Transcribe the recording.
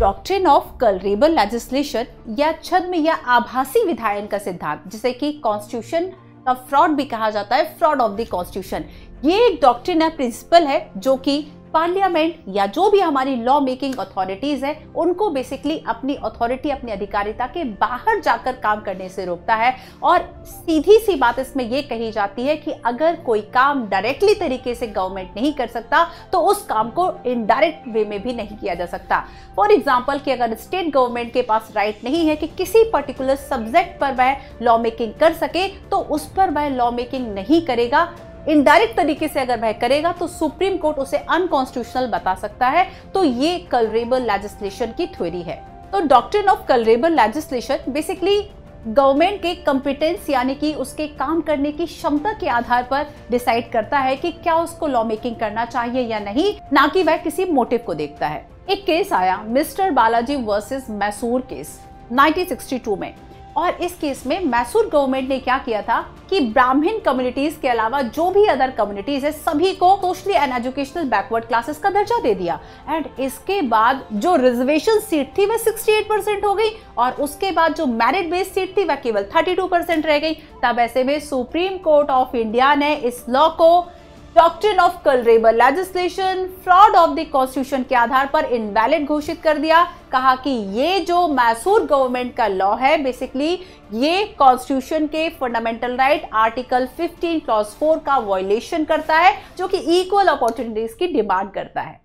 Doctrine of colourable legislation या छद्म या आभासी विधायन का सिद्धांत, जिसे कि कॉन्स्टिट्यूशन का फ्रॉड भी कहा जाता है, फ्रॉड ऑफ द कॉन्स्टिट्यूशन, ये एक डॉक्ट्रिन या प्रिंसिपल है जो कि पार्लियामेंट या जो भी हमारी लॉ मेकिंग अथॉरिटीज है उनको बेसिकली अपनी अथॉरिटी, अपनी अधिकारिता के बाहर जाकर काम करने से रोकता है। और सीधी सी बात इसमें यह कही जाती है कि अगर कोई काम डायरेक्टली तरीके से गवर्नमेंट नहीं कर सकता तो उस काम को इनडायरेक्ट वे में भी नहीं किया जा सकता। फॉर एग्जाम्पल कि अगर स्टेट गवर्नमेंट के पास राइट नहीं है कि किसी पर्टिकुलर सब्जेक्ट पर वह लॉ मेकिंग कर सके तो उस पर वह लॉ मेकिंग नहीं करेगा। इनडायरेक्ट तरीके से अगर वह करेगा तो सुप्रीम कोर्ट उसे अनकॉन्स्टिट्यूशनल बता सकता है। तो ये कलरेबल लेजिस्लेशन की थ्योरी है। तो doctrine of colourable legislation basically government के कॉम्पिटेंस यानी कि उसके काम करने की क्षमता के आधार पर डिसाइड करता है कि क्या उसको लॉ मेकिंग करना चाहिए या नहीं, ना कि वह किसी मोटिव को देखता है। एक केस आया mister Balaji versus Mysore case 1962 में, और इस केस में मैसूर गवर्नमेंट ने क्या किया था कि ब्राह्मण कम्युनिटीज के अलावा जो भी अदर कम्युनिटीज है सभी को socially and educational backward classes का दर्जा दे दिया। एंड इसके बाद जो रिजर्वेशन सीट थी वह 68% हो गई और उसके बाद जो मेरिट बेस्ड सीट थी वह केवल 32% रह गई। तब ऐसे में सुप्रीम कोर्ट ऑफ इंडिया ने इस लॉ को doctrine of colourable legislation, fraud of the constitution के आधार पर इनवैलिड घोषित कर दिया। कहा कि ये जो मैसूर गवर्नमेंट का लॉ है बेसिकली ये कॉन्स्टिट्यूशन के फंडामेंटल राइट आर्टिकल 15 क्लॉज 4 का वायलेशन करता है, जो कि इक्वल अपॉर्चुनिटीज की डिमांड करता है।